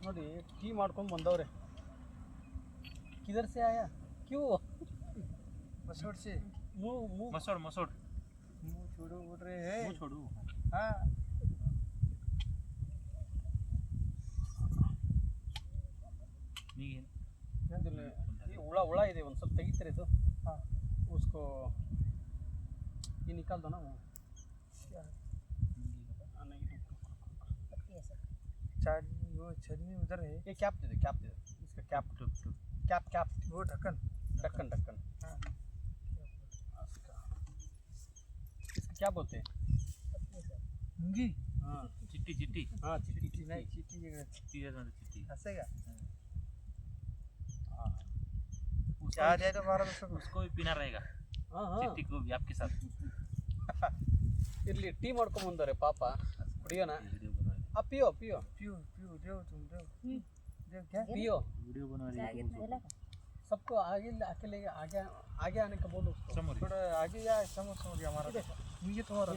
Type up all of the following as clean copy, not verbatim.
ನೋಡಿ ಟೀ ಮಾಡ್ಕೊಂಡು ಬಂದವ್ರೆ. किधर से आया क्यों मसोड़ से मुंह मसोड़ मसोड़ मुंह छोड़ो बोल रहे हैं। मुंह छोड़ू हाँ नहीं ये उड़ा उड़ा ಇದೆ ಒಂದು ಸ್ವಲ್ಪ ತೆಗಿತಾರೆ ಇದು. हाँ उसको ये निकाल दो ना वो चाटनी वो चटनी उधर है। ये कैप दे दे इसका कैप कैप वो ढक्कन ढक्कन हाँ इसका क्या बोलते हैं? मुंगी हाँ चिट्टी चिट्टी हाँ चिट्टी नहीं चीटी जगह चिट्टी है चिट्टी हंसेगा उसको याद है तो मारा दोस्तों को। उसको भी पीना रहेगा हाँ हाँ चिट्टी को भी आपके साथ इरली ಟೀ ಮಾಡ್ಕೊಂಡು ಬಂದವ್ರೆ ಪಾಪ ಕುಡಿಯೋಣ. वीडियो बना रहे आप पियो पियो पियो पियो दो तुम दो दो क्या पियो वीडियो बना रही है सबको आगे अकेले आगे आने का बोलो उसको. समोरी थोड़ा आगे या समझ हमारा मुझे तुम्हारा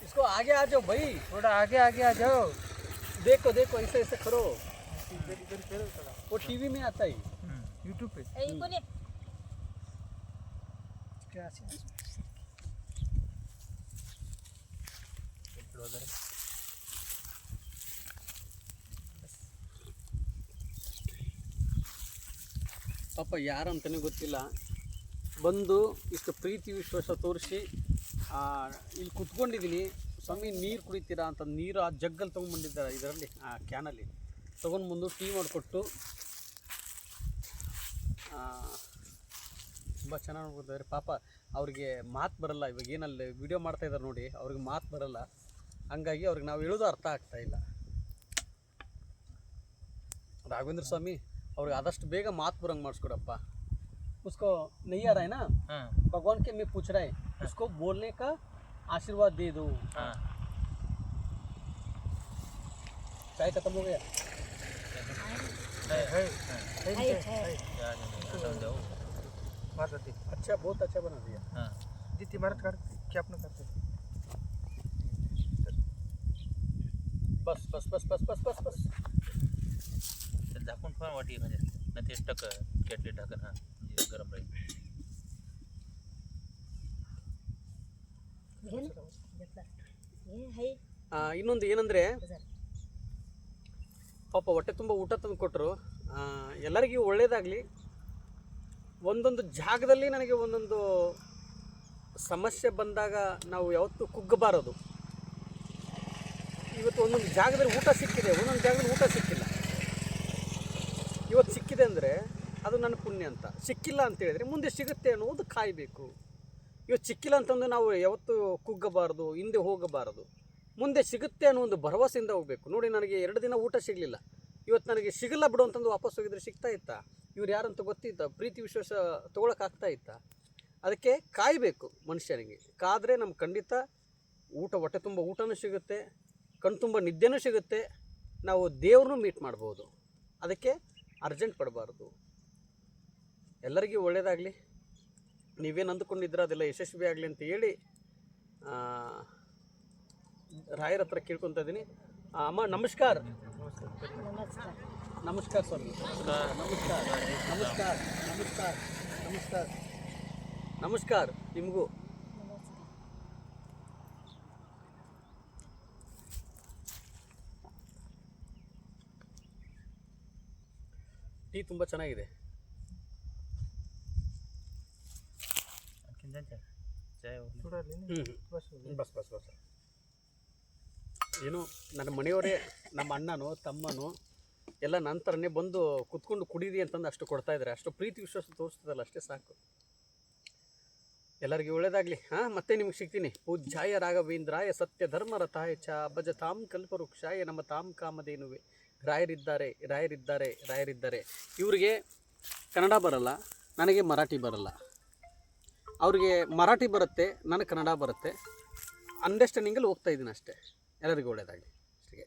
इसको आगे आ जाओ भाई. थोड़ा आगे आगे आ जाओ। देखो देखो ऐसे ऐसे करो. इधर इधर करो थोड़ा वो टीवी में आता है. यूट्यूब पे क्या ಪಾಪ ಯಾರಂತಲೇ ಗೊತ್ತಿಲ್ಲ, ಬಂದು ಇಷ್ಟು ಪ್ರೀತಿ ವಿಶ್ವಾಸ ತೋರಿಸಿ ಇಲ್ಲಿ ಕುತ್ಕೊಂಡಿದ್ದೀನಿ ಸ್ವಾಮಿ ನೀರು ಕುಡಿತೀರಾ ಅಂತ ನೀರು ಆ ಜಗ್ಗಲ್ಲಿ ತೊಗೊಂಡ್ಬಂದಿದ್ದಾರೆ, ಇದರಲ್ಲಿ ಆ ಕ್ಯಾನಲ್ಲಿ ತೊಗೊಂಡ್ಬಂದು ಟೀ ಮಾಡಿಕೊಟ್ಟು ತುಂಬ ಚೆನ್ನಾಗಿ ನೋಡ್ಕೊತಾರೆ. ಪಾಪ ಅವ್ರಿಗೆ ಮಾತು ಬರಲ್ಲ, ಇವಾಗ ಏನಲ್ಲಿ ವಿಡಿಯೋ ಮಾಡ್ತಾಯಿದ್ದಾರೆ ನೋಡಿ, ಅವ್ರಿಗೆ ಮಾತು ಬರಲ್ಲ, ಹಂಗಾಗಿ ಅವ್ರಿಗೆ ನಾವು ಹೇಳೋದು ಅರ್ಥ ಆಗ್ತಾಯಿಲ್ಲ. राघवेंद्र स्वामी ಅವ್ರಿಗೆ ಆದಷ್ಟು ಬೇಗ ಮಾತು ಬರಂಗೆ ಮಾಡಿಸ್ಕೊಡಪ್ಪ. उसको नहीं आ रहा है ना, भगवान के में पूछ रहा है, उसको बोलने का आशीर्वाद दे दो. चाय खत्म हो गया? अच्छा बहुत अच्छा बना दिया. जितनी मरद कर क्या अपना करते बस बस बस बस बस बस बस झाकून पण वाटी म्हणजे नाही ते टक केटली टाकन हा म्हणजे गरम राहील. ಇನ್ನೊಂದು ಏನಂದರೆ ಪಾಪ ಹೊಟ್ಟೆ ತುಂಬ ಊಟ ತಂದು ಕೊಟ್ಟರು. ಎಲ್ಲರಿಗೂ ಒಳ್ಳೆಯದಾಗಲಿ. ಒಂದೊಂದು ಜಾಗದಲ್ಲಿ ನನಗೆ ಒಂದೊಂದು ಸಮಸ್ಯೆ ಬಂದಾಗ ನಾವು ಯಾವತ್ತೂ ಕುಗ್ಗಬಾರದು. ಇವತ್ತು ಒಂದೊಂದು ಜಾಗದಲ್ಲಿ ಊಟ ಸಿಕ್ಕಿದೆ, ಒಂದೊಂದು ಜಾಗದಲ್ಲಿ ಊಟ ಸಿಕ್ಕಿಲ್ಲ. ಇವತ್ತು ಸಿಕ್ಕಿದೆ ಅಂದರೆ ಅದು ನನ್ನ ಪುಣ್ಯ ಅಂತ, ಸಿಕ್ಕಿಲ್ಲ ಅಂತ ಹೇಳಿದರೆ ಮುಂದೆ ಸಿಗುತ್ತೆ ಅನ್ನೋದು ಕಾಯಬೇಕು. ಇವತ್ತು ಸಿಕ್ಕಿಲ್ಲ ಅಂತಂದು ನಾವು ಯಾವತ್ತೂ ಕುಗ್ಗಬಾರ್ದು, ಹಿಂದೆ ಹೋಗಬಾರದು. ಮುಂದೆ ಸಿಗುತ್ತೆ ಅನ್ನೋ ಒಂದು ಭರವಸೆಯಿಂದ ಹೋಗಬೇಕು. ನೋಡಿ, ನನಗೆ 2 ದಿನ ಊಟ ಸಿಗಲಿಲ್ಲ, ಇವತ್ತು ನನಗೆ ಸಿಗಲ್ಲ ಬಿಡು ಅಂತಂದು ವಾಪಸ್ ಹೋಗಿದ್ರೆ ಸಿಗ್ತಾ ಇತ್ತಾ? ಇವ್ರು ಯಾರಂತ ಗೊತ್ತಿತ್ತ? ಪ್ರೀತಿ ವಿಶ್ವಾಸ ತೊಗೊಳಕ್ಕಾಗ್ತಾ ಇತ್ತಾ? ಅದಕ್ಕೆ ಕಾಯಬೇಕು ಮನುಷ್ಯನಿಗೆ. ಕಾದರೆ ನಮ್ಗೆ ಖಂಡಿತ ಊಟ, ಹೊಟ್ಟೆ ತುಂಬ ಊಟನೂ ಸಿಗುತ್ತೆ, ಕಣ್ಣು ತುಂಬ ನಿದ್ದೆನೂ ಸಿಗುತ್ತೆ, ನಾವು ದೇವ್ರನ್ನೂ ಮೀಟ್ ಮಾಡ್ಬೋದು. ಅದಕ್ಕೆ ಅರ್ಜೆಂಟ್ ಪಡಬಾರ್ದು. ಎಲ್ಲರಿಗೂ ಒಳ್ಳೆಯದಾಗಲಿ. ನೀವೇನು ಅಂದುಕೊಂಡಿದ್ರೆ ಅದೆಲ್ಲ ಯಶಸ್ವಿ ಆಗಲಿ ಅಂತ ಹೇಳಿ ರಾಯರ ಹತ್ರ ಕೇಳ್ಕೊತಾ ಇದ್ದೀನಿ. ಅಮ್ಮ ನಮಸ್ಕಾರ. ನಮಸ್ಕಾರ ಸ್ವಾಮಿ. ನಮಸ್ಕಾರ ನಮಸ್ಕಾರ ನಮಸ್ಕಾರ ನಮಸ್ಕಾರ ನಮಸ್ಕಾರ ನಿಮಗೂ. ಟೀ ತುಂಬ ಚೆನ್ನಾಗಿದೆ. ಬಸ್ ಬಸ್ ಬಸ್ ಏನು ನನ್ನ ಮನೆಯವರೇ, ನಮ್ಮ ಅಣ್ಣನೋ ತಮ್ಮನೋ ಎಲ್ಲ ನಂತರನೇ ಬಂದು ಕುತ್ಕೊಂಡು ಕುಡೀರಿ ಅಂತಂದು ಅಷ್ಟು ಕೊಡ್ತಾಯಿದ್ದಾರೆ. ಅಷ್ಟು ಪ್ರೀತಿ ವಿಶ್ವಾಸ ತೋರಿಸ್ತದಲ್ಲ, ಅಷ್ಟೇ ಸಾಕು. ಎಲ್ಲರಿಗೂ ಒಳ್ಳೆಯದಾಗಲಿ. ಮತ್ತೆ ನಿಮಗೆ ಸಿಗ್ತೀನಿ. ಪೂಜ್ಯಾಯ ರಾಘವೇಂದ್ರಾಯ ಸತ್ಯ ಧರ್ಮ ರಥಾಯ ಚ ಭಜತಾಂ ಕಲ್ಪವೃಕ್ಷಾಯ ನಮ್ಮ ತಾಂ ಕಾಮಧೇನುವೆ. ರಾಯರಿದ್ದಾರೆ ರಾಯರಿದ್ದಾರೆ ರಾಯರಿದ್ದಾರೆ. ಇವರಿಗೆ ಕನ್ನಡ ಬರಲ್ಲ, ನನಗೆ ಮರಾಠಿ ಬರಲ್ಲ. ಅವ್ರಿಗೆ ಮರಾಠಿ ಬರುತ್ತೆ, ನನಗೆ ಕನ್ನಡ ಬರುತ್ತೆ. ಅಂಡರ್ಸ್ಟ್ಯಾಂಡಿಂಗಲ್ಲಿ ಹೋಗ್ತಾ ಇದ್ದೀನಿ ಅಷ್ಟೇ. ಎಲ್ಲರಿಗೂ ಒಳ್ಳೆಯದಾಗಲಿ ಅಷ್ಟೇ.